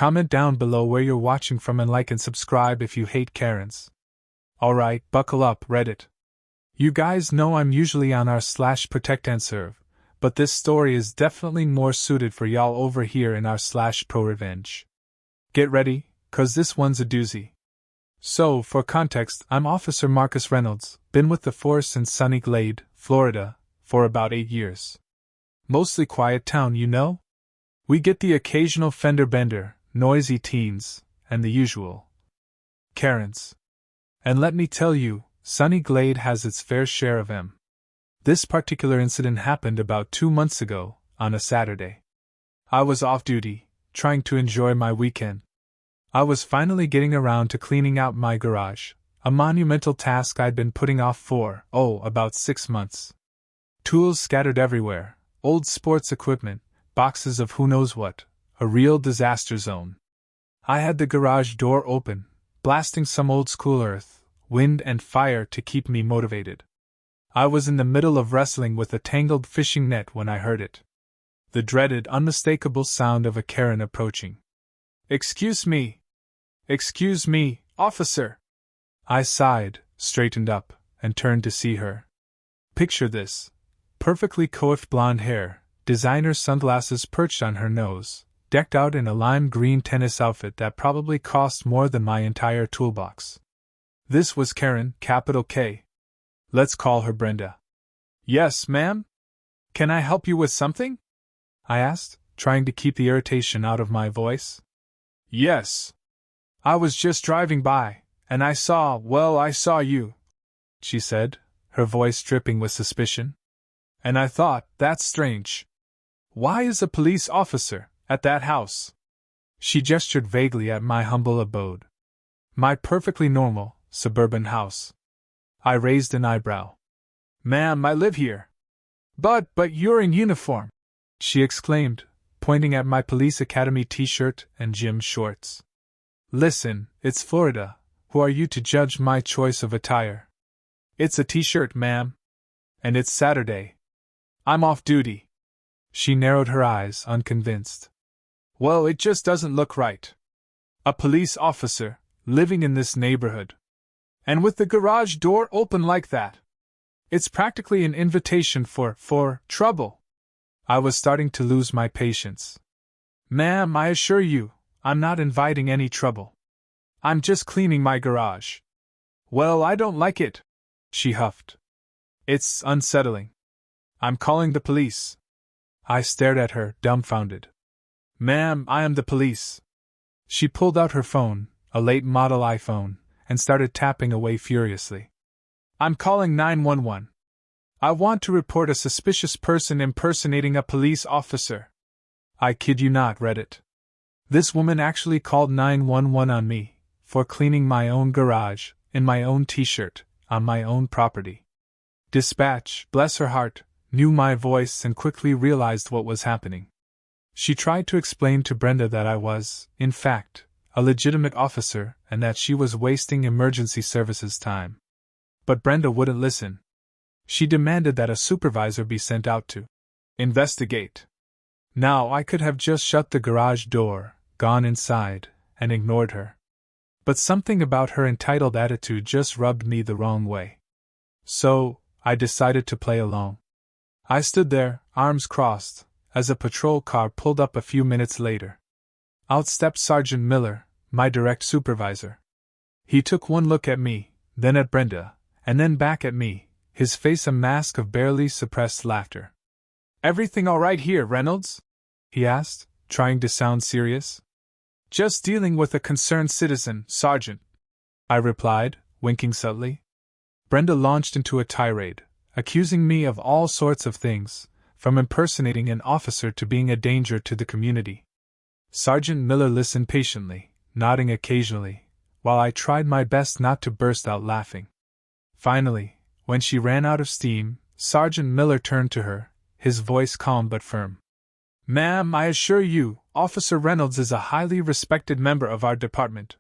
Comment down below where you're watching from and like and subscribe if you hate Karens. Alright, buckle up, Reddit. You guys know I'm usually on r/protect and serve, but this story is definitely more suited for y'all over here in r/pro-revenge. Get ready, cause this one's a doozy. So, for context, I'm Officer Marcus Reynolds, been with the force in Sunny Glade, Florida, for about 8 years. Mostly quiet town, you know? We get the occasional fender bender, noisy teens, and the usual Karens. And let me tell you, Sunny Glade has its fair share of them. This particular incident happened about 2 months ago, on a Saturday. I was off duty, trying to enjoy my weekend. I was finally getting around to cleaning out my garage, a monumental task I'd been putting off for, about 6 months. Tools scattered everywhere, old sports equipment, boxes of who knows what, a real disaster zone. I had the garage door open, blasting some old school earth, wind and fire to keep me motivated. I was in the middle of wrestling with a tangled fishing net when I heard it. The dreaded, unmistakable sound of a Karen approaching. Excuse me, officer. I sighed, straightened up, and turned to see her. Picture this. Perfectly coiffed blonde hair, designer sunglasses perched on her nose, decked out in a lime green tennis outfit that probably cost more than my entire toolbox. This was Karen, capital K. Let's call her Brenda. Yes, ma'am? Can I help you with something? I asked, trying to keep the irritation out of my voice. Yes. I was just driving by, and I saw you, she said, her voice dripping with suspicion. And I thought, that's strange. Why is a police officer at that house? She gestured vaguely at my humble abode. My perfectly normal, suburban house. I raised an eyebrow. Ma'am, I live here. But you're in uniform, she exclaimed, pointing at my police academy t-shirt and gym shorts. Listen, it's Florida. Who are you to judge my choice of attire? It's a t-shirt, ma'am. And it's Saturday. I'm off duty. She narrowed her eyes, unconvinced. Well, it just doesn't look right. A police officer, living in this neighborhood. And with the garage door open like that. It's practically an invitation for trouble. I was starting to lose my patience. Ma'am, I assure you, I'm not inviting any trouble. I'm just cleaning my garage. Well, I don't like it, she huffed. It's unsettling. I'm calling the police. I stared at her, dumbfounded. Ma'am, I am the police. She pulled out her phone, a late model iPhone, and started tapping away furiously. I'm calling 911. I want to report a suspicious person impersonating a police officer. I kid you not, Reddit. This woman actually called 911 on me, for cleaning my own garage, in my own t-shirt, on my own property. Dispatch, bless her heart, knew my voice and quickly realized what was happening. She tried to explain to Brenda that I was, in fact, a legitimate officer and that she was wasting emergency services time. But Brenda wouldn't listen. She demanded that a supervisor be sent out to investigate. Now I could have just shut the garage door, gone inside, and ignored her. But something about her entitled attitude just rubbed me the wrong way. So, I decided to play along. I stood there, arms crossed, as a patrol car pulled up a few minutes later. Out stepped Sergeant Miller, my direct supervisor. He took one look at me, then at Brenda, and then back at me, his face a mask of barely suppressed laughter. Everything all right here, Reynolds? He asked, trying to sound serious. Just dealing with a concerned citizen, Sergeant, I replied, winking subtly. Brenda launched into a tirade, accusing me of all sorts of things, from impersonating an officer to being a danger to the community. Sergeant Miller listened patiently, nodding occasionally, while I tried my best not to burst out laughing. Finally, when she ran out of steam, Sergeant Miller turned to her, his voice calm but firm. Ma'am, I assure you, Officer Reynolds is a highly respected member of our department.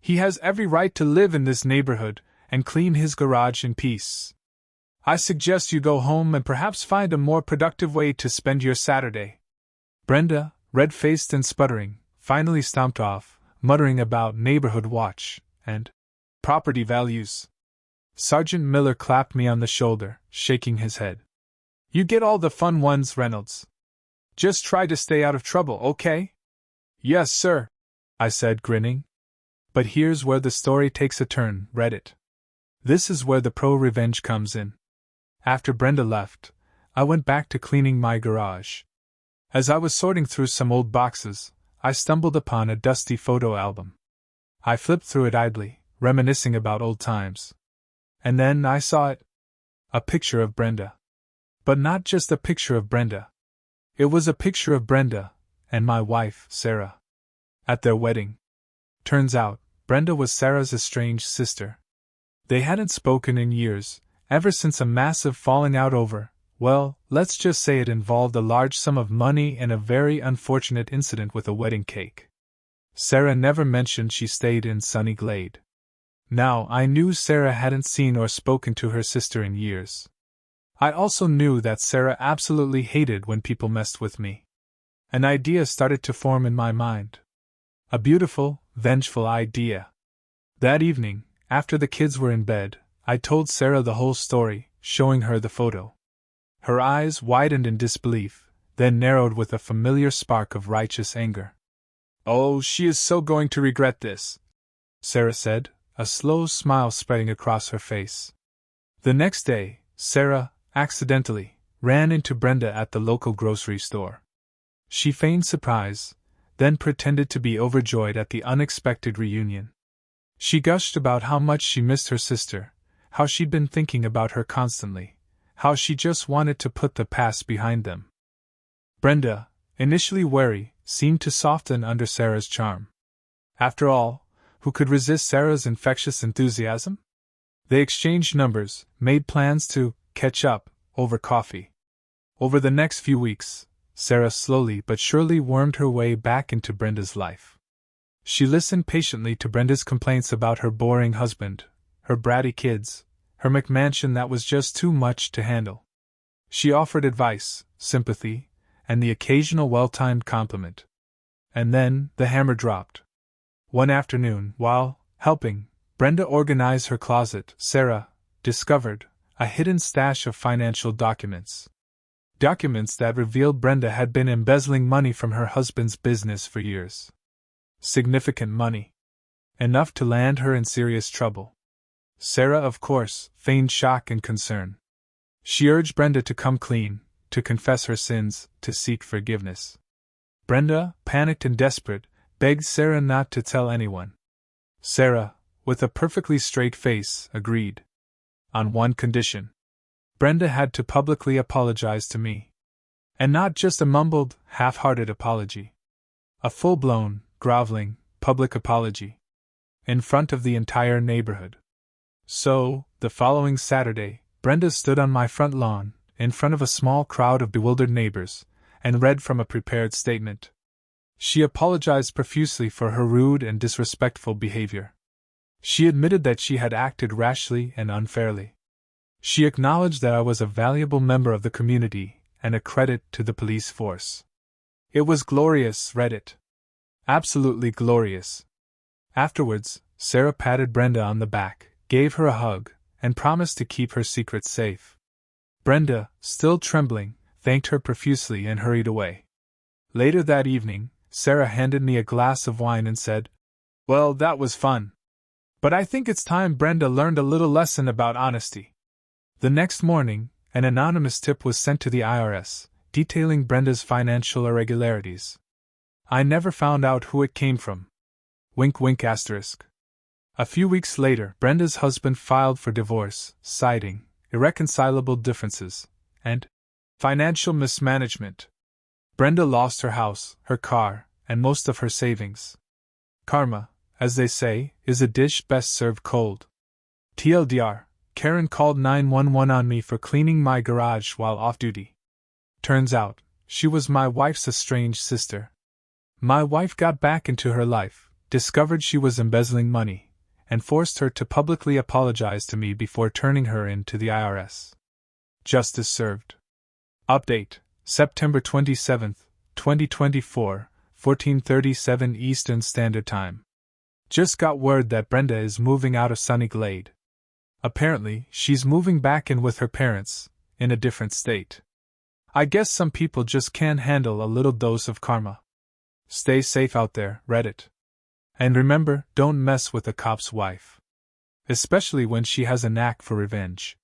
He has every right to live in this neighborhood and clean his garage in peace. I suggest you go home and perhaps find a more productive way to spend your Saturday. Brenda, red-faced and sputtering, finally stomped off, muttering about neighborhood watch and property values. Sergeant Miller clapped me on the shoulder, shaking his head. You get all the fun ones, Reynolds. Just try to stay out of trouble, okay? Yes, sir, I said, grinning. But here's where the story takes a turn, Reddit. This is where the pro-revenge comes in. After Brenda left, I went back to cleaning my garage. As I was sorting through some old boxes, I stumbled upon a dusty photo album. I flipped through it idly, reminiscing about old times. And then I saw it. A picture of Brenda. But not just a picture of Brenda. It was a picture of Brenda and my wife, Sarah. At their wedding. Turns out, Brenda was Sarah's estranged sister. They hadn't spoken in years, ever since a massive falling out over, well, let's just say it involved a large sum of money and a very unfortunate incident with a wedding cake. Sarah never mentioned she stayed in Sunny Glade. Now, I knew Sarah hadn't seen or spoken to her sister in years. I also knew that Sarah absolutely hated when people messed with me. An idea started to form in my mind. A beautiful, vengeful idea. That evening, after the kids were in bed, I told Sarah the whole story, showing her the photo. Her eyes widened in disbelief, then narrowed with a familiar spark of righteous anger. Oh, she is so going to regret this, Sarah said, a slow smile spreading across her face. The next day, Sarah, accidentally, ran into Brenda at the local grocery store. She feigned surprise, then pretended to be overjoyed at the unexpected reunion. She gushed about how much she missed her sister, how she'd been thinking about her constantly, how she just wanted to put the past behind them. Brenda, initially wary, seemed to soften under Sarah's charm. After all, who could resist Sarah's infectious enthusiasm? They exchanged numbers, made plans to catch up over coffee. Over the next few weeks, Sarah slowly but surely wormed her way back into Brenda's life. She listened patiently to Brenda's complaints about her boring husband, her bratty kids, her McMansion that was just too much to handle. She offered advice, sympathy, and the occasional well-timed compliment. And then the hammer dropped. One afternoon, while helping Brenda organize her closet, Sarah discovered a hidden stash of financial documents. Documents that revealed Brenda had been embezzling money from her husband's business for years. Significant money. Enough to land her in serious trouble. Sarah, of course, feigned shock and concern. She urged Brenda to come clean, to confess her sins, to seek forgiveness. Brenda, panicked and desperate, begged Sarah not to tell anyone. Sarah, with a perfectly straight face, agreed. On one condition. Brenda had to publicly apologize to me. And not just a mumbled, half-hearted apology. A full-blown, groveling, public apology. In front of the entire neighborhood. So, the following Saturday, Brenda stood on my front lawn, in front of a small crowd of bewildered neighbors, and read from a prepared statement. She apologized profusely for her rude and disrespectful behavior. She admitted that she had acted rashly and unfairly. She acknowledged that I was a valuable member of the community and a credit to the police force. It was glorious, Reddit. Absolutely glorious. Afterwards, Sarah patted Brenda on the back, gave her a hug, and promised to keep her secret safe. Brenda, still trembling, thanked her profusely and hurried away. Later that evening, Sarah handed me a glass of wine and said, "Well, that was fun. But I think it's time Brenda learned a little lesson about honesty." The next morning, an anonymous tip was sent to the IRS, detailing Brenda's financial irregularities. I never found out who it came from. Wink wink asterisk. A few weeks later, Brenda's husband filed for divorce, citing irreconcilable differences and financial mismanagement. Brenda lost her house, her car, and most of her savings. Karma, as they say, is a dish best served cold. TLDR, Karen called 911 on me for cleaning my garage while off duty. Turns out, she was my wife's estranged sister. My wife got back into her life, discovered she was embezzling money, and forced her to publicly apologize to me before turning her in to the IRS. Justice served. Update, September 27, 2024, 14:37 Eastern Standard Time. Just got word that Brenda is moving out of Sunny Glade. Apparently, she's moving back in with her parents, in a different state. I guess some people just can't handle a little dose of karma. Stay safe out there, Reddit. And remember, don't mess with a cop's wife. Especially when she has a knack for revenge.